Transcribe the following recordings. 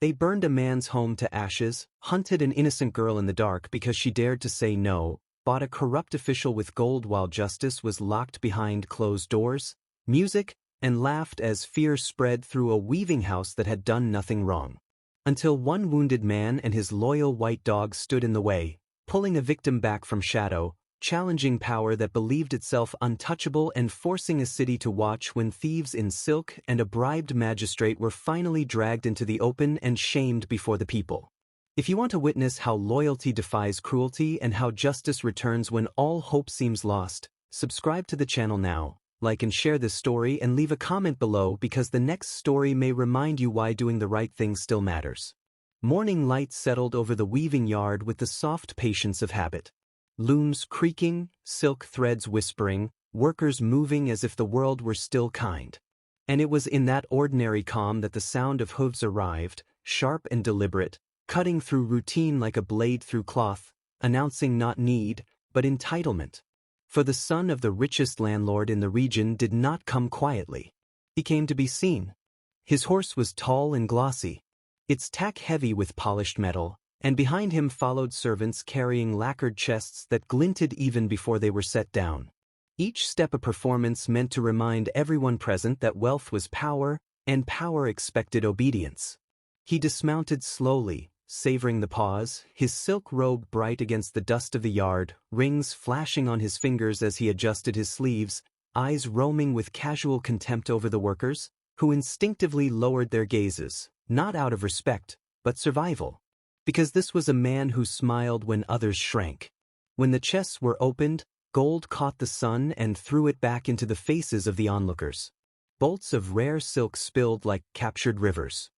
They burned a man's home to ashes, hunted an innocent girl in the dark because she dared to say no, bought a corrupt official with gold while justice was locked behind closed doors, music, and laughed as fear spread through a weaving house that had done nothing wrong. Until one wounded man and his loyal white dog stood in the way, pulling a victim back from shadow, challenging power that believed itself untouchable and forcing a city to watch when thieves in silk and a bribed magistrate were finally dragged into the open and shamed before the people. If you want to witness how loyalty defies cruelty and how justice returns when all hope seems lost, subscribe to the channel now, like and share this story and leave a comment below because the next story may remind you why doing the right thing still matters. Morning light settled over the weaving yard with the soft patience of habit. Looms creaking, silk threads whispering, workers moving as if the world were still kind. And it was in that ordinary calm that the sound of hooves arrived, sharp and deliberate, cutting through routine like a blade through cloth, announcing not need, but entitlement. For the son of the richest landlord in the region did not come quietly. He came to be seen. His horse was tall and glossy, its tack heavy with polished metal, and behind him followed servants carrying lacquered chests that glinted even before they were set down. Each step a performance meant to remind everyone present that wealth was power, and power expected obedience. He dismounted slowly, savoring the pause, his silk robe bright against the dust of the yard, rings flashing on his fingers as he adjusted his sleeves, eyes roaming with casual contempt over the workers, who instinctively lowered their gazes, not out of respect, but survival. Because this was a man who smiled when others shrank. When the chests were opened, gold caught the sun and threw it back into the faces of the onlookers. Bolts of rare silk spilled like captured rivers.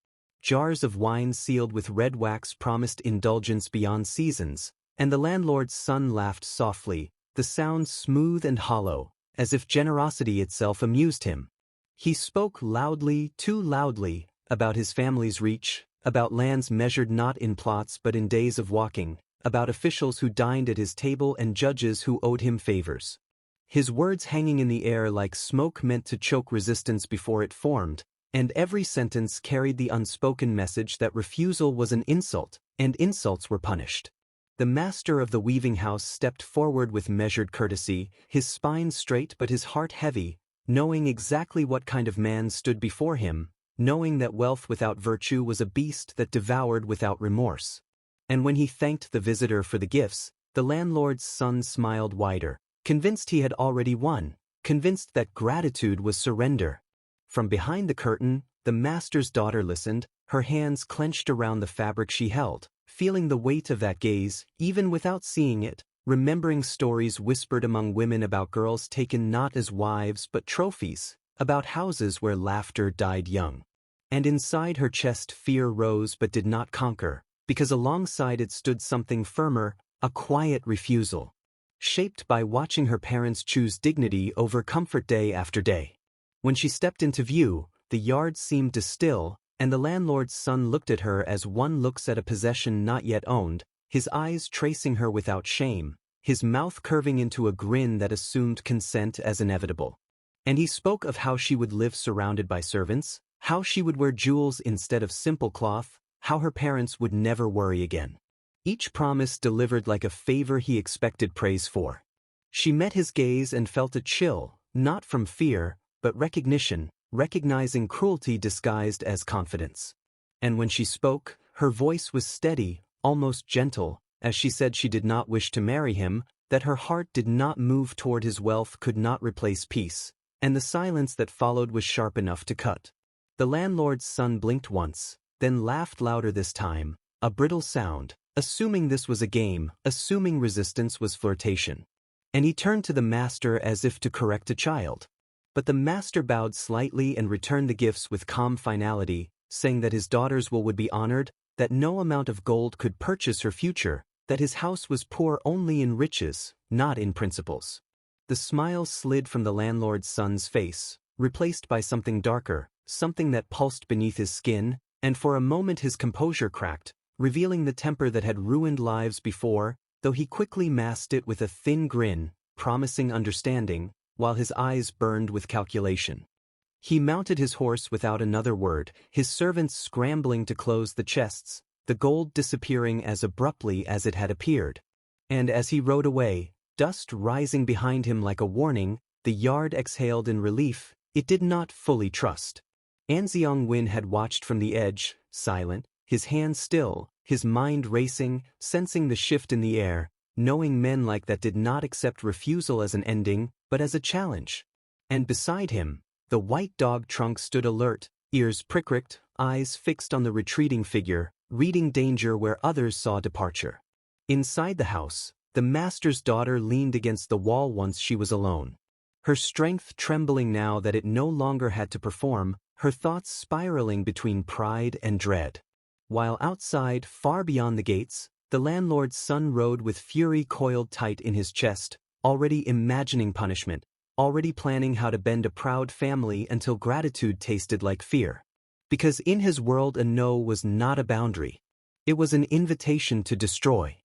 Jars of wine sealed with red wax promised indulgence beyond seasons, and the landlord's son laughed softly, the sound smooth and hollow, as if generosity itself amused him. He spoke loudly, too loudly, about his family's reach, about lands measured not in plots but in days of walking, about officials who dined at his table and judges who owed him favors. His words hanging in the air like smoke meant to choke resistance before it formed, and every sentence carried the unspoken message that refusal was an insult, and insults were punished. The master of the weaving house stepped forward with measured courtesy, his spine straight but his heart heavy, knowing exactly what kind of man stood before him, knowing that wealth without virtue was a beast that devoured without remorse. And when he thanked the visitor for the gifts, the landlord's son smiled wider, convinced he had already won, convinced that gratitude was surrender. From behind the curtain, the master's daughter listened, her hands clenched around the fabric she held, feeling the weight of that gaze, even without seeing it, remembering stories whispered among women about girls taken not as wives but trophies, about houses where laughter died young. And inside her chest fear rose but did not conquer, because alongside it stood something firmer, a quiet refusal. Shaped by watching her parents choose dignity over comfort day after day. When she stepped into view, the yard seemed to still, and the landlord's son looked at her as one looks at a possession not yet owned, his eyes tracing her without shame, his mouth curving into a grin that assumed consent as inevitable. And he spoke of how she would live surrounded by servants, how she would wear jewels instead of simple cloth, how her parents would never worry again. Each promise delivered like a favor he expected praise for. She met his gaze and felt a chill, not from fear, but recognition, recognizing cruelty disguised as confidence. And when she spoke, her voice was steady, almost gentle, as she said she did not wish to marry him, that her heart did not move toward his wealth could not replace peace. And the silence that followed was sharp enough to cut. The landlord's son blinked once, then laughed louder this time, a brittle sound, assuming this was a game, assuming resistance was flirtation. And he turned to the master as if to correct a child. But the master bowed slightly and returned the gifts with calm finality, saying that his daughter's will would be honored, that no amount of gold could purchase her future, that his house was poor only in riches, not in principles. The smile slid from the landlord's son's face, replaced by something darker, something that pulsed beneath his skin, and for a moment his composure cracked, revealing the temper that had ruined lives before, though he quickly masked it with a thin grin, promising understanding, while his eyes burned with calculation. He mounted his horse without another word, his servants scrambling to close the chests, the gold disappearing as abruptly as it had appeared. And as he rode away, dust rising behind him like a warning, the yard exhaled in relief. It did not fully trust. Anziong Win had watched from the edge, silent, his hands still, his mind racing, sensing the shift in the air, knowing men like that did not accept refusal as an ending, but as a challenge. And beside him, the white dog Trunk stood alert, ears pricked, eyes fixed on the retreating figure, reading danger where others saw departure. Inside the house, the master's daughter leaned against the wall once she was alone. Her strength trembling now that it no longer had to perform, her thoughts spiraling between pride and dread. While outside, far beyond the gates, the landlord's son rode with fury coiled tight in his chest, already imagining punishment, already planning how to bend a proud family until gratitude tasted like fear. Because in his world a no was not a boundary. It was an invitation to destroy.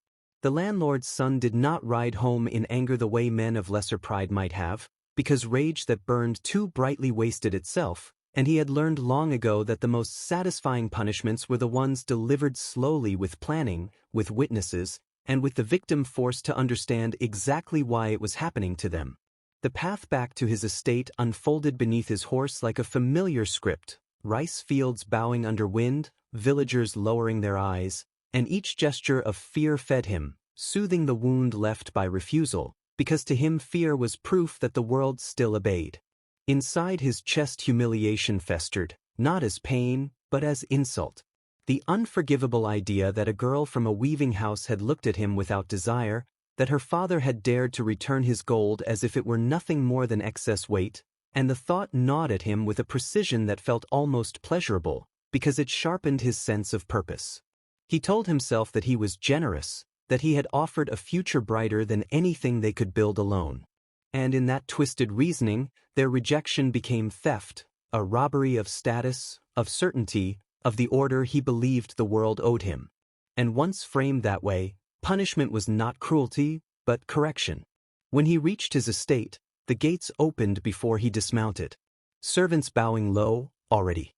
The landlord's son did not ride home in anger the way men of lesser pride might have, because rage that burned too brightly wasted itself, and he had learned long ago that the most satisfying punishments were the ones delivered slowly with planning, with witnesses, and with the victim forced to understand exactly why it was happening to them. The path back to his estate unfolded beneath his horse like a familiar script, rice fields bowing under wind, villagers lowering their eyes, and each gesture of fear fed him, soothing the wound left by refusal, because to him fear was proof that the world still obeyed. Inside his chest humiliation festered, not as pain, but as insult. The unforgivable idea that a girl from a weaving house had looked at him without desire, that her father had dared to return his gold as if it were nothing more than excess weight, and the thought gnawed at him with a precision that felt almost pleasurable, because it sharpened his sense of purpose. He told himself that he was generous, that he had offered a future brighter than anything they could build alone. And in that twisted reasoning, their rejection became theft, a robbery of status, of certainty, of the order he believed the world owed him. And once framed that way, punishment was not cruelty, but correction. When he reached his estate, the gates opened before he dismounted. Servants bowing low, already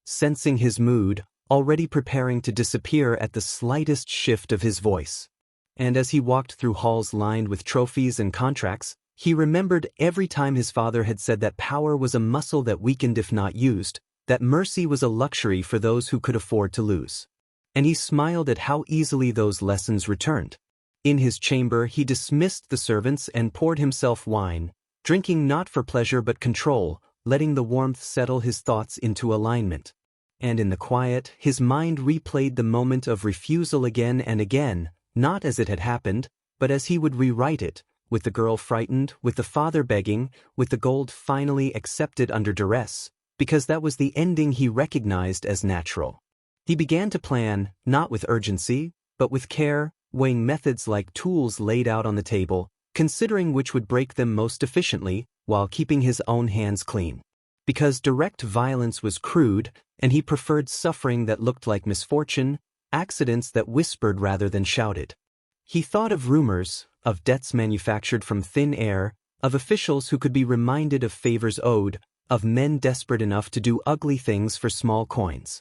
sensing his mood, already preparing to disappear at the slightest shift of his voice. And as he walked through halls lined with trophies and contracts, he remembered every time his father had said that power was a muscle that weakened if not used, that mercy was a luxury for those who could afford to lose. And he smiled at how easily those lessons returned. In his chamber he dismissed the servants and poured himself wine, drinking not for pleasure but control, letting the warmth settle his thoughts into alignment. And in the quiet, his mind replayed the moment of refusal again and again, not as it had happened, but as he would rewrite it, with the girl frightened, with the father begging, with the gold finally accepted under duress, because that was the ending he recognized as natural. He began to plan, not with urgency, but with care, weighing methods like tools laid out on the table, considering which would break them most efficiently, while keeping his own hands clean. Because direct violence was crude, and he preferred suffering that looked like misfortune, accidents that whispered rather than shouted. He thought of rumors, of debts manufactured from thin air, of officials who could be reminded of favors owed, of men desperate enough to do ugly things for small coins.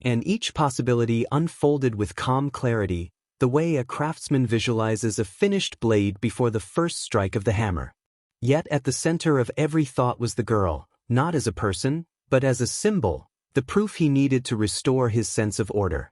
And each possibility unfolded with calm clarity, the way a craftsman visualizes a finished blade before the first strike of the hammer. Yet at the center of every thought was the girl, not as a person, but as a symbol, the proof he needed to restore his sense of order.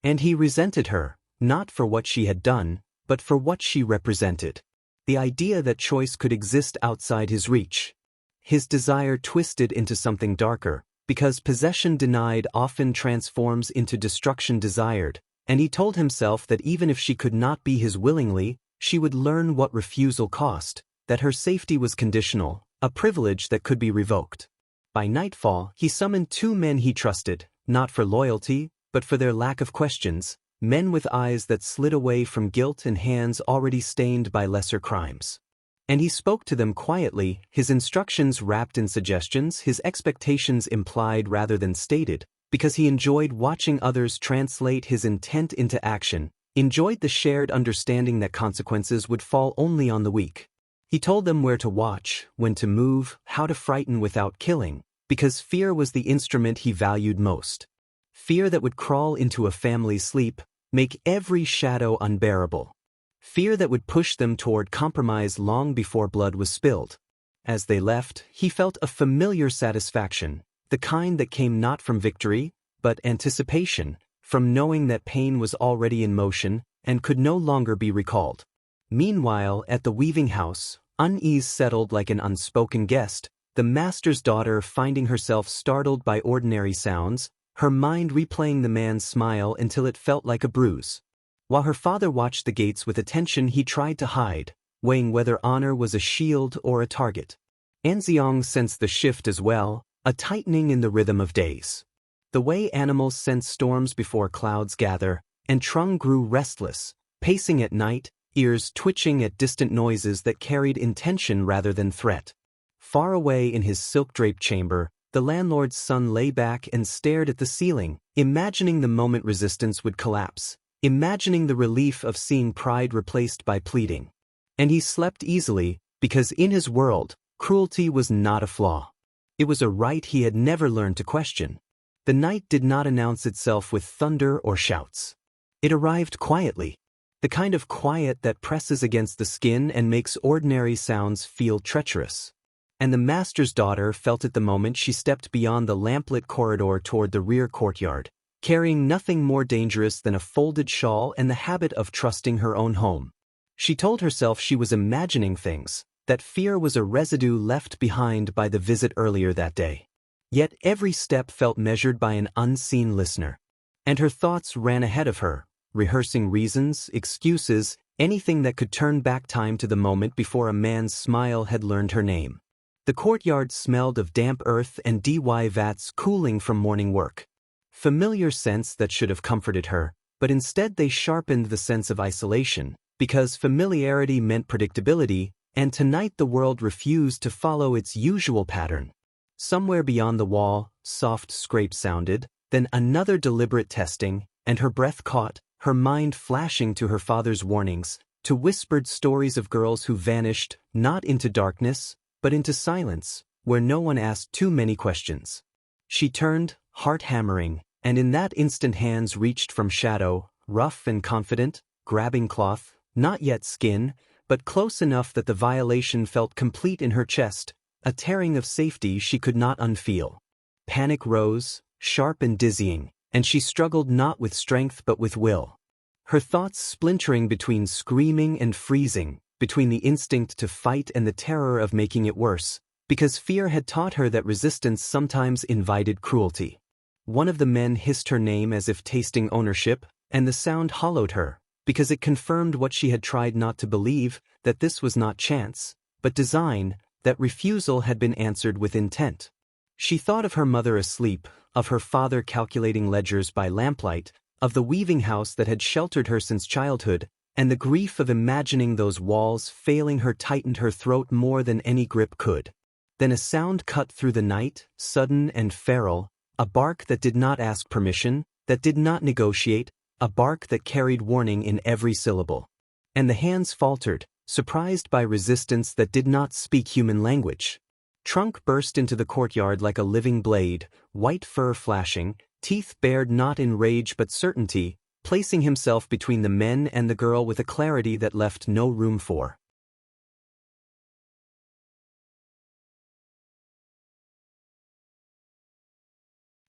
And he resented her, not for what she had done, but for what she represented. The idea that choice could exist outside his reach. His desire twisted into something darker, because possession denied often transforms into destruction desired, and he told himself that even if she could not be his willingly, she would learn what refusal cost, that her safety was conditional, a privilege that could be revoked. By nightfall, he summoned 2 men he trusted, not for loyalty, but for their lack of questions, men with eyes that slid away from guilt and hands already stained by lesser crimes. And he spoke to them quietly, his instructions wrapped in suggestions, his expectations implied rather than stated, because he enjoyed watching others translate his intent into action, enjoyed the shared understanding that consequences would fall only on the weak. He told them where to watch, when to move, how to frighten without killing, because fear was the instrument he valued most. Fear that would crawl into a family's sleep, make every shadow unbearable. Fear that would push them toward compromise long before blood was spilled. As they left, he felt a familiar satisfaction, the kind that came not from victory, but anticipation, from knowing that pain was already in motion and could no longer be recalled. Meanwhile, at the weaving house, unease settled like an unspoken guest, the master's daughter finding herself startled by ordinary sounds, her mind replaying the man's smile until it felt like a bruise. While her father watched the gates with attention, he tried to hide, weighing whether honor was a shield or a target. Anziong sensed the shift as well, a tightening in the rhythm of days. The way animals sense storms before clouds gather, and Trung grew restless, pacing at night, ears twitching at distant noises that carried intention rather than threat. Far away in his silk-draped chamber, the landlord's son lay back and stared at the ceiling, imagining the moment resistance would collapse, imagining the relief of seeing pride replaced by pleading. And he slept easily, because in his world, cruelty was not a flaw. It was a right he had never learned to question. The night did not announce itself with thunder or shouts. It arrived quietly, the kind of quiet that presses against the skin and makes ordinary sounds feel treacherous. And the master's daughter felt it the moment she stepped beyond the lamplit corridor toward the rear courtyard, carrying nothing more dangerous than a folded shawl and the habit of trusting her own home. She told herself she was imagining things, that fear was a residue left behind by the visit earlier that day. Yet every step felt measured by an unseen listener. And her thoughts ran ahead of her, rehearsing reasons, excuses, anything that could turn back time to the moment before a man's smile had learned her name. The courtyard smelled of damp earth and DY vats cooling from morning work. Familiar scents that should have comforted her, but instead they sharpened the sense of isolation, because familiarity meant predictability, and tonight the world refused to follow its usual pattern. Somewhere beyond the wall, soft scrapes sounded, then another deliberate testing, and her breath caught, her mind flashing to her father's warnings, to whispered stories of girls who vanished, not into darkness, but into silence, where no one asked too many questions. She turned, heart hammering, and in that instant hands reached from shadow, rough and confident, grabbing cloth, not yet skin, but close enough that the violation felt complete in her chest, a tearing of safety she could not unfeel. Panic rose, sharp and dizzying, and she struggled not with strength but with will. Her thoughts splintering between screaming and freezing, between the instinct to fight and the terror of making it worse, because fear had taught her that resistance sometimes invited cruelty. One of the men hissed her name as if tasting ownership, and the sound hollowed her, because it confirmed what she had tried not to believe, that this was not chance, but design, that refusal had been answered with intent. She thought of her mother asleep, of her father calculating ledgers by lamplight, of the weaving house that had sheltered her since childhood, and the grief of imagining those walls failing her tightened her throat more than any grip could. Then a sound cut through the night, sudden and feral, a bark that did not ask permission, that did not negotiate, a bark that carried warning in every syllable. And the hands faltered, surprised by resistance that did not speak human language. Trunk burst into the courtyard like a living blade, white fur flashing, teeth bared not in rage but certainty, placing himself between the men and the girl with a clarity that left no room for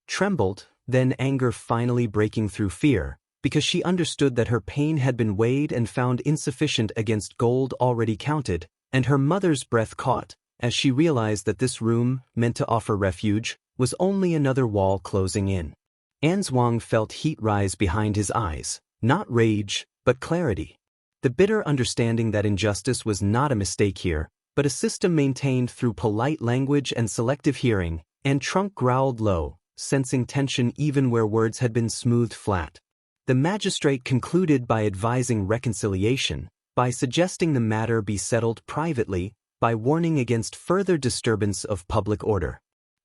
trembled, then anger finally breaking through fear, because she understood that her pain had been weighed and found insufficient against gold already counted, and her mother's breath caught, as she realized that this room, meant to offer refuge, was only another wall closing in. Anzwang felt heat rise behind his eyes, not rage, but clarity. The bitter understanding that injustice was not a mistake here, but a system maintained through polite language and selective hearing, and Trunk growled low, sensing tension even where words had been smoothed flat. The magistrate concluded by advising reconciliation, by suggesting the matter be settled privately, by warning against further disturbance of public order.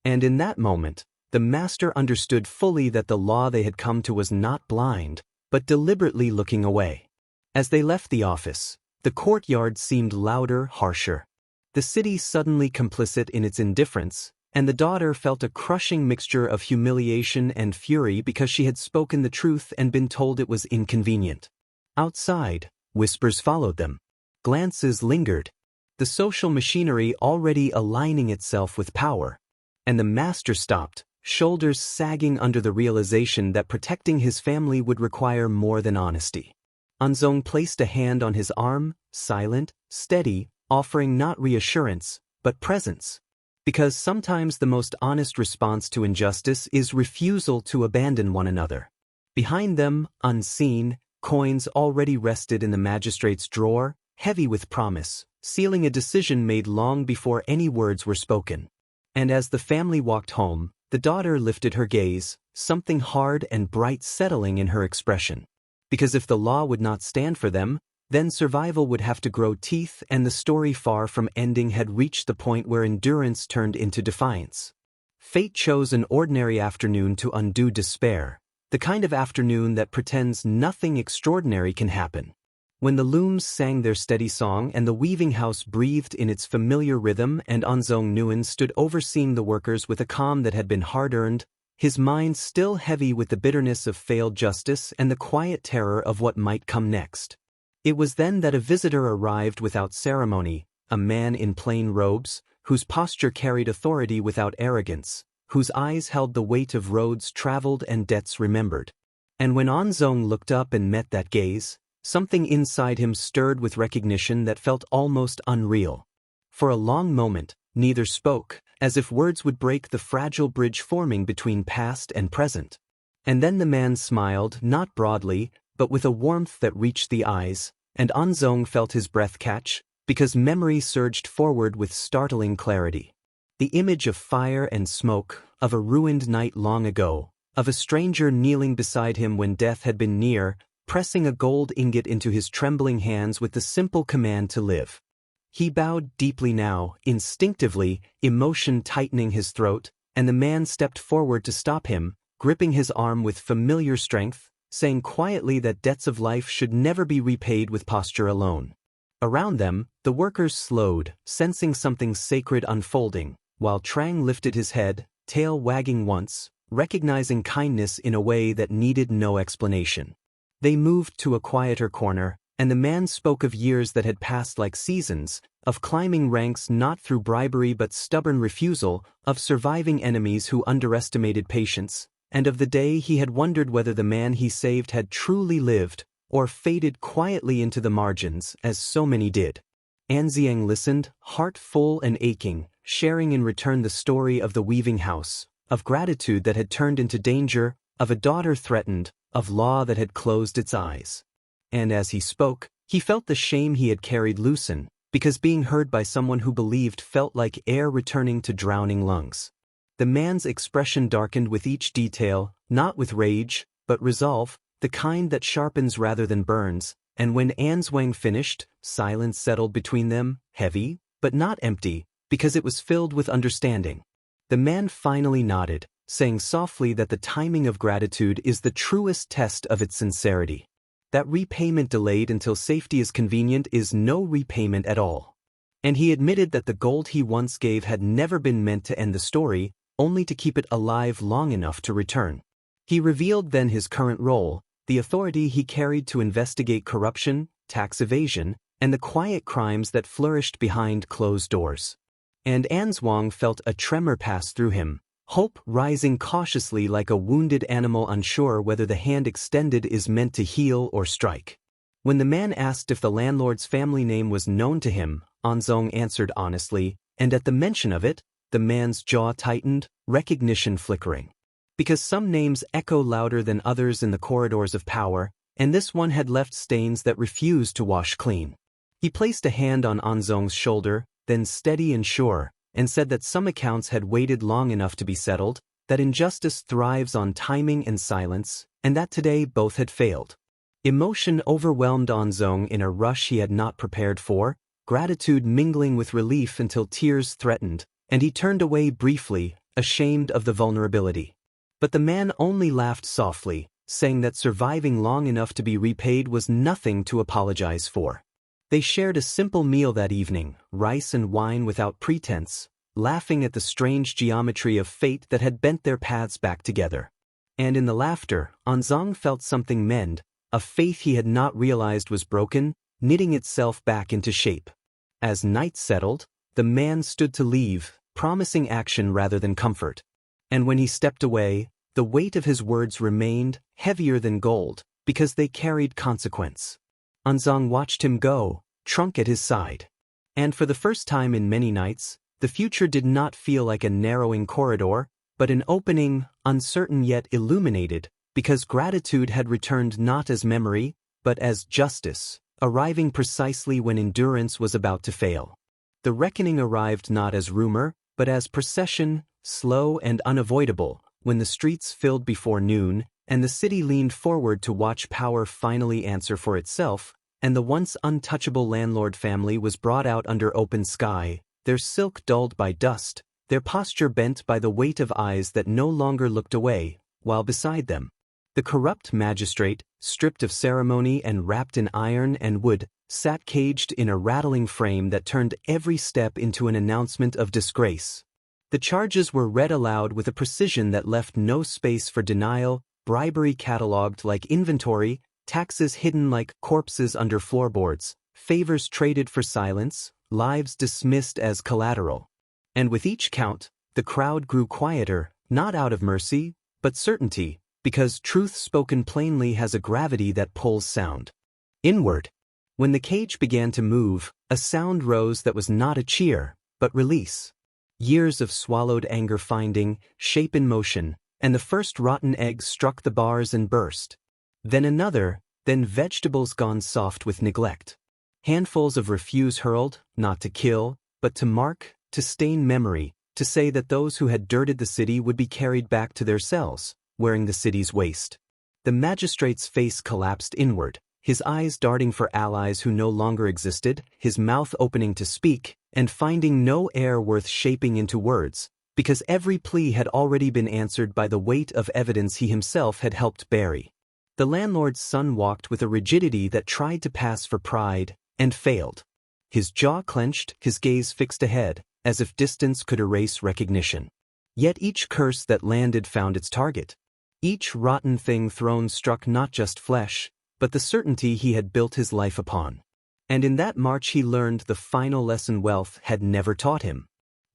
And in that moment, the master understood fully that the law they had come to was not blind, but deliberately looking away. As they left the office, The courtyard seemed louder, harsher. The city suddenly complicit in its indifference, and the daughter felt a crushing mixture of humiliation and fury because she had spoken the truth and been told it was inconvenient. Outside, whispers followed them. Glances lingered. The social machinery already aligning itself with power. And the master stopped, shoulders sagging under the realization that protecting his family would require more than honesty. Anzong placed a hand on his arm, silent, steady, offering not reassurance, but presence. Because sometimes the most honest response to injustice is refusal to abandon one another. Behind them, unseen, coins already rested in the magistrate's drawer, heavy with promise, sealing a decision made long before any words were spoken. And as the family walked home, the daughter lifted her gaze, something hard and bright settling in her expression. Because if the law would not stand for them, then survival would have to grow teeth, and the story far from ending had reached the point where endurance turned into defiance. Fate chose an ordinary afternoon to undo despair, the kind of afternoon that pretends nothing extraordinary can happen. When the looms sang their steady song and the weaving house breathed in its familiar rhythm and Anzong Nguyen stood overseeing the workers with a calm that had been hard-earned, his mind still heavy with the bitterness of failed justice and the quiet terror of what might come next. It was then that a visitor arrived without ceremony, a man in plain robes, whose posture carried authority without arrogance, whose eyes held the weight of roads traveled and debts remembered. And when Anzong looked up and met that gaze, something inside him stirred with recognition that felt almost unreal. For a long moment, neither spoke, as if words would break the fragile bridge forming between past and present. And then the man smiled, not broadly, but with a warmth that reached the eyes, and Anzong felt his breath catch, because memory surged forward with startling clarity. The image of fire and smoke, of a ruined night long ago, of a stranger kneeling beside him when death had been near, pressing a gold ingot into his trembling hands with the simple command to live. He bowed deeply now, instinctively, emotion tightening his throat, and the man stepped forward to stop him, gripping his arm with familiar strength, saying quietly that debts of life should never be repaid with posture alone. Around them, the workers slowed, sensing something sacred unfolding, while Trang lifted his head, tail wagging once, recognizing kindness in a way that needed no explanation. They moved to a quieter corner, and the man spoke of years that had passed like seasons, of climbing ranks not through bribery but stubborn refusal, of surviving enemies who underestimated patience, and of the day he had wondered whether the man he saved had truly lived, or faded quietly into the margins, as so many did. Anziang listened, heart full and aching, sharing in return the story of the weaving house, of gratitude that had turned into danger, of a daughter threatened, of law that had closed its eyes. And as he spoke, he felt the shame he had carried loosen, because being heard by someone who believed felt like air returning to drowning lungs. The man's expression darkened with each detail, not with rage, but resolve, the kind that sharpens rather than burns, and when Anzong finished, silence settled between them, heavy, but not empty, because it was filled with understanding. The man finally nodded, saying softly that the timing of gratitude is the truest test of its sincerity. That repayment delayed until safety is convenient is no repayment at all. And he admitted that the gold he once gave had never been meant to end the story, only to keep it alive long enough to return. He revealed then his current role, the authority he carried to investigate corruption, tax evasion, and the quiet crimes that flourished behind closed doors. And Anzong felt a tremor pass through him, hope rising cautiously like a wounded animal unsure whether the hand extended is meant to heal or strike. When the man asked if the landlord's family name was known to him, Anzong answered honestly, and at the mention of it, the man's jaw tightened, recognition flickering. Because some names echo louder than others in the corridors of power, and this one had left stains that refused to wash clean. He placed a hand on Anzong's shoulder, then steady and sure, and said that some accounts had waited long enough to be settled, that injustice thrives on timing and silence, and that today both had failed. Emotion overwhelmed Anzong in a rush he had not prepared for, gratitude mingling with relief until tears threatened, and he turned away briefly, ashamed of the vulnerability. But the man only laughed softly, saying that surviving long enough to be repaid was nothing to apologize for. They shared a simple meal that evening, rice and wine without pretense, laughing at the strange geometry of fate that had bent their paths back together. And in the laughter, Anzang felt something mend, a faith he had not realized was broken, knitting itself back into shape. As night settled, the man stood to leave, promising action rather than comfort. And when he stepped away, the weight of his words remained heavier than gold, because they carried consequence. Anzang watched him go, Trunk at his side. And for the first time in many nights, the future did not feel like a narrowing corridor, but an opening, uncertain yet illuminated, because gratitude had returned not as memory, but as justice, arriving precisely when endurance was about to fail. The reckoning arrived not as rumor, but as procession, slow and unavoidable, when the streets filled before noon, and the city leaned forward to watch power finally answer for itself, and the once untouchable landlord family was brought out under open sky, their silk dulled by dust, their posture bent by the weight of eyes that no longer looked away, while beside them, the corrupt magistrate, stripped of ceremony and wrapped in iron and wood, sat caged in a rattling frame that turned every step into an announcement of disgrace. The charges were read aloud with a precision that left no space for denial, bribery catalogued like inventory, taxes hidden like corpses under floorboards, favors traded for silence, lives dismissed as collateral. And with each count, the crowd grew quieter, not out of mercy, but certainty, because truth spoken plainly has a gravity that pulls sound inward. When the cage began to move, a sound rose that was not a cheer, but release. Years of swallowed anger finding shape in motion, and the first rotten egg struck the bars and burst. Then another, then vegetables gone soft with neglect. Handfuls of refuse hurled, not to kill, but to mark, to stain memory, to say that those who had dirted the city would be carried back to their cells, wearing the city's waste. The magistrate's face collapsed inward, his eyes darting for allies who no longer existed, his mouth opening to speak, and finding no air worth shaping into words, because every plea had already been answered by the weight of evidence he himself had helped bury. The landlord's son walked with a rigidity that tried to pass for pride, and failed. His jaw clenched, his gaze fixed ahead, as if distance could erase recognition. Yet each curse that landed found its target. Each rotten thing thrown struck not just flesh, but the certainty he had built his life upon. And in that march he learned the final lesson wealth had never taught him.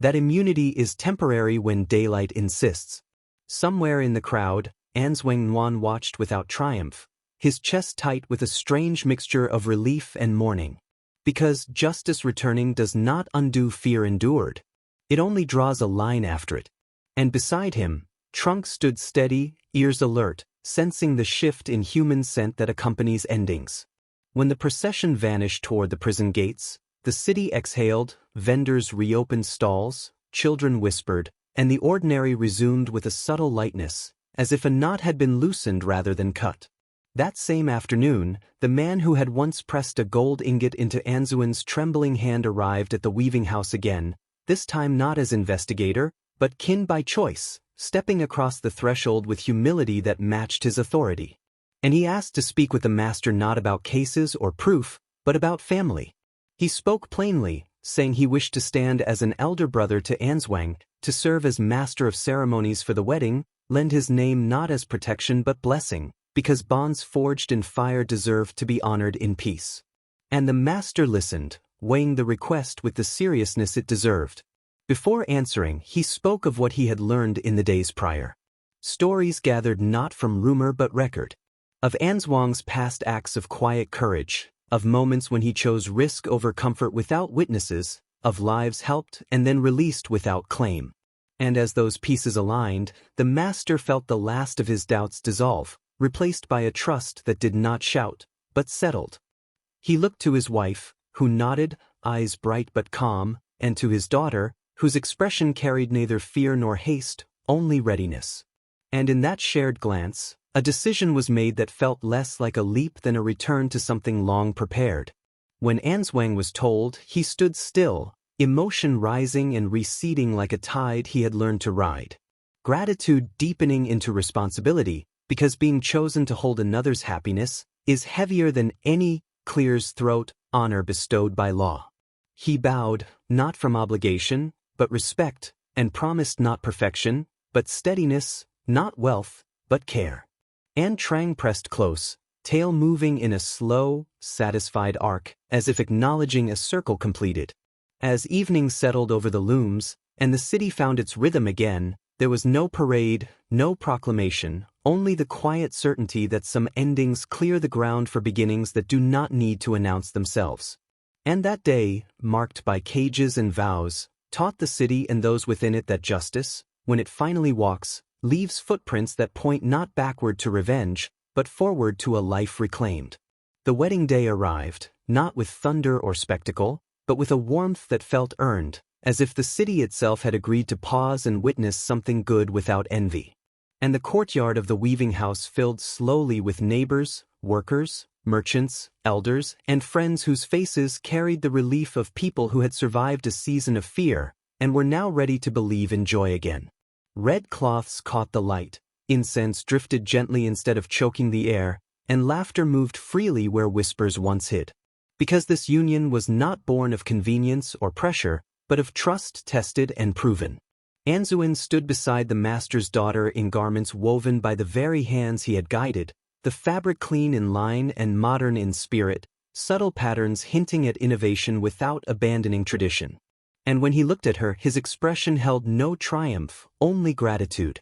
That immunity is temporary when daylight insists. Somewhere in the crowd, Anzang Nuan watched without triumph, his chest tight with a strange mixture of relief and mourning. Because justice returning does not undo fear endured. It only draws a line after it. And beside him, Trunk stood steady, ears alert, sensing the shift in human scent that accompanies endings. When the procession vanished toward the prison gates, the city exhaled, vendors reopened stalls, children whispered, and the ordinary resumed with a subtle lightness, as if a knot had been loosened rather than cut. That same afternoon, the man who had once pressed a gold ingot into Anzuan's trembling hand arrived at the weaving house again, this time not as investigator, but kin by choice, stepping across the threshold with humility that matched his authority. And he asked to speak with the master not about cases or proof, but about family. He spoke plainly, saying he wished to stand as an elder brother to Anzang, to serve as master of ceremonies for the wedding, lend his name not as protection but blessing, because bonds forged in fire deserved to be honored in peace. And the master listened, weighing the request with the seriousness it deserved. Before answering, he spoke of what he had learned in the days prior. Stories gathered not from rumor but record. Of Anzang's past acts of quiet courage, of moments when he chose risk over comfort without witnesses, of lives helped and then released without claim. And as those pieces aligned, the master felt the last of his doubts dissolve, replaced by a trust that did not shout, but settled. He looked to his wife, who nodded, eyes bright but calm, and to his daughter, whose expression carried neither fear nor haste, only readiness. And in that shared glance, a decision was made that felt less like a leap than a return to something long prepared. When Anzang was told, he stood still, emotion rising and receding like a tide he had learned to ride. Gratitude deepening into responsibility, because being chosen to hold another's happiness is heavier than any clear's throat, honor bestowed by law. He bowed, not from obligation, but respect, and promised not perfection, but steadiness, not wealth, but care. An Trang pressed close, tail moving in a slow, satisfied arc, as if acknowledging a circle completed. As evening settled over the looms, and the city found its rhythm again, there was no parade, no proclamation, only the quiet certainty that some endings clear the ground for beginnings that do not need to announce themselves. And that day, marked by cages and vows, taught the city and those within it that justice, when it finally walks, leaves footprints that point not backward to revenge, but forward to a life reclaimed. The wedding day arrived, not with thunder or spectacle, but with a warmth that felt earned, as if the city itself had agreed to pause and witness something good without envy. And the courtyard of the weaving house filled slowly with neighbors, workers, merchants, elders, and friends whose faces carried the relief of people who had survived a season of fear and were now ready to believe in joy again. Red cloths caught the light, incense drifted gently instead of choking the air, and laughter moved freely where whispers once hid. Because this union was not born of convenience or pressure, but of trust tested and proven. Anzuin stood beside the master's daughter in garments woven by the very hands he had guided, the fabric clean in line and modern in spirit, subtle patterns hinting at innovation without abandoning tradition. And when he looked at her, his expression held no triumph, only gratitude.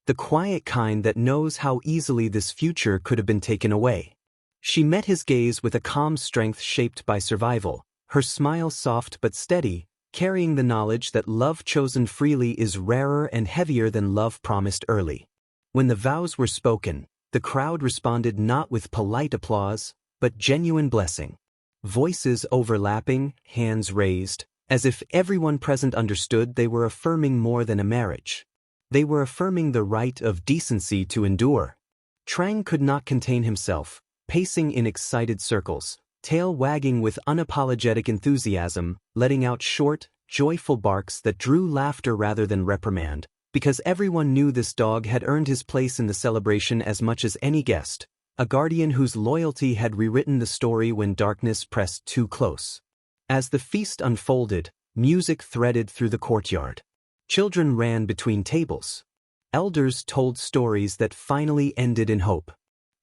The quiet kind that knows how easily this future could have been taken away. She met his gaze with a calm strength shaped by survival, her smile soft but steady, carrying the knowledge that love chosen freely is rarer and heavier than love promised early. When the vows were spoken, the crowd responded not with polite applause, but genuine blessing. Voices overlapping, hands raised, as if everyone present understood they were affirming more than a marriage. They were affirming the right of decency to endure. Trang could not contain himself, pacing in excited circles, tail wagging with unapologetic enthusiasm, letting out short, joyful barks that drew laughter rather than reprimand, because everyone knew this dog had earned his place in the celebration as much as any guest, a guardian whose loyalty had rewritten the story when darkness pressed too close. As the feast unfolded, music threaded through the courtyard. Children ran between tables. Elders told stories that finally ended in hope.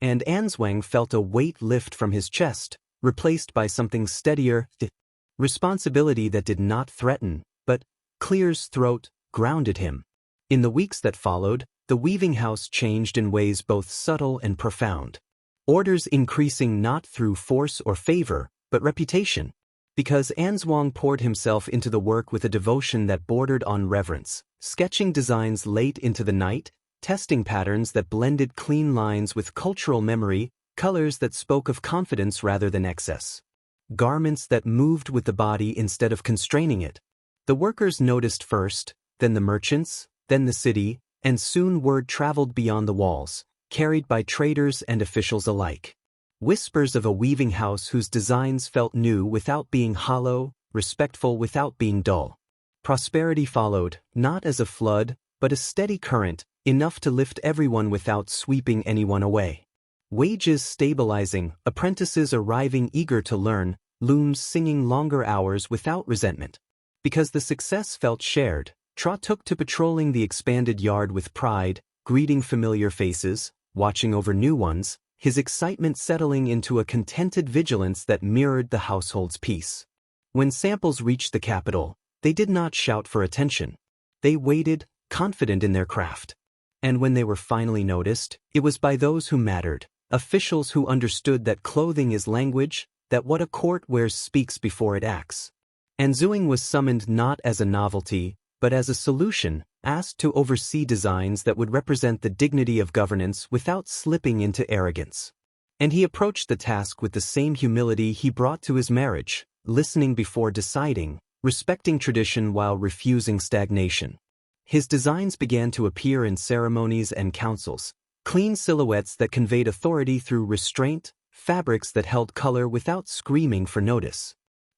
And Anzuang felt a weight lift from his chest, replaced by something steadier, responsibility that did not threaten, but, clear's throat, grounded him. In the weeks that followed, the weaving house changed in ways both subtle and profound. Orders increasing not through force or favor, but reputation. Because Anzuang poured himself into the work with a devotion that bordered on reverence, sketching designs late into the night, testing patterns that blended clean lines with cultural memory, colors that spoke of confidence rather than excess. Garments that moved with the body instead of constraining it. The workers noticed first, then the merchants, then the city, and soon word traveled beyond the walls, carried by traders and officials alike. Whispers of a weaving house whose designs felt new without being hollow, respectful without being dull. Prosperity followed, not as a flood, but a steady current, enough to lift everyone without sweeping anyone away. Wages stabilizing, apprentices arriving eager to learn, looms singing longer hours without resentment. Because the success felt shared, Tra took to patrolling the expanded yard with pride, greeting familiar faces, watching over new ones, his excitement settling into a contented vigilance that mirrored the household's peace. When samples reached the capital, they did not shout for attention. They waited, confident in their craft. And when they were finally noticed, it was by those who mattered, officials who understood that clothing is language, that what a court wears speaks before it acts. Anzuing was summoned not as a novelty, but as a solution, asked to oversee designs that would represent the dignity of governance without slipping into arrogance. And he approached the task with the same humility he brought to his marriage, listening before deciding, respecting tradition while refusing stagnation. His designs began to appear in ceremonies and councils, clean silhouettes that conveyed authority through restraint, fabrics that held color without screaming for notice.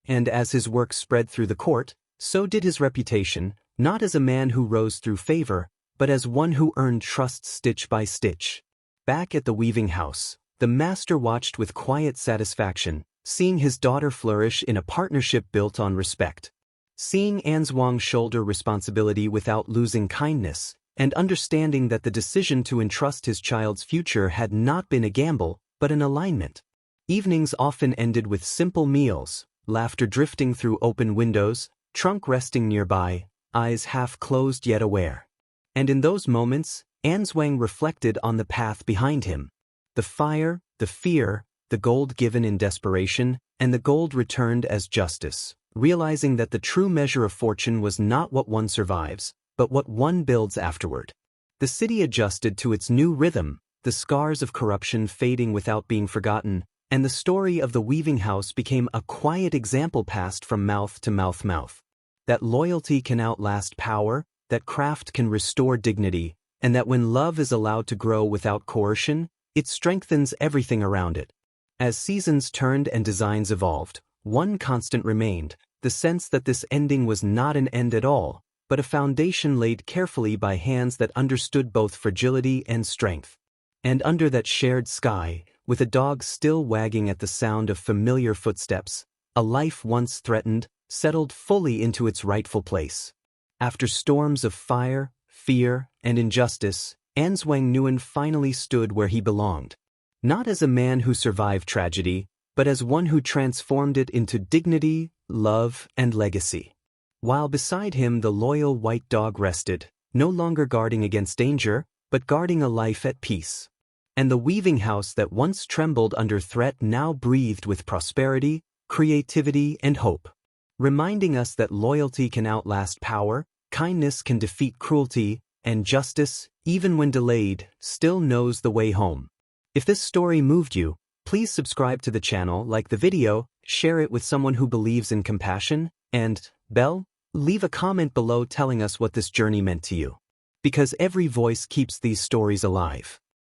And as his work spread through the court, so did his reputation, not as a man who rose through favor, but as one who earned trust stitch by stitch. Back at the weaving house, the master watched with quiet satisfaction, seeing his daughter flourish in a partnership built on respect. Seeing Anzwang shoulder responsibility without losing kindness, and understanding that the decision to entrust his child's future had not been a gamble, but an alignment. Evenings often ended with simple meals, laughter drifting through open windows, Trunk resting nearby, eyes half closed yet aware. And in those moments, Anzwang reflected on the path behind him. The fire, the fear, the gold given in desperation, and the gold returned as justice, realizing that the true measure of fortune was not what one survives, but what one builds afterward. The city adjusted to its new rhythm, the scars of corruption fading without being forgotten, and the story of the weaving house became a quiet example passed from mouth to mouth. That loyalty can outlast power, that craft can restore dignity, and that when love is allowed to grow without coercion, it strengthens everything around it. As seasons turned and designs evolved, one constant remained, the sense that this ending was not an end at all, but a foundation laid carefully by hands that understood both fragility and strength. And under that shared sky, with a dog still wagging at the sound of familiar footsteps, a life once threatened, settled fully into its rightful place. After storms of fire, fear, and injustice, Anzwang Nguyen finally stood where he belonged. Not as a man who survived tragedy, but as one who transformed it into dignity, love, and legacy. While beside him the loyal white dog rested, no longer guarding against danger, but guarding a life at peace. And the weaving house that once trembled under threat now breathed with prosperity, creativity, and hope. Reminding us that loyalty can outlast power, kindness can defeat cruelty, and justice, even when delayed, still knows the way home. If this story moved you, please subscribe to the channel, like the video, share it with someone who believes in compassion, and, leave a comment below telling us what this journey meant to you. Because every voice keeps these stories alive.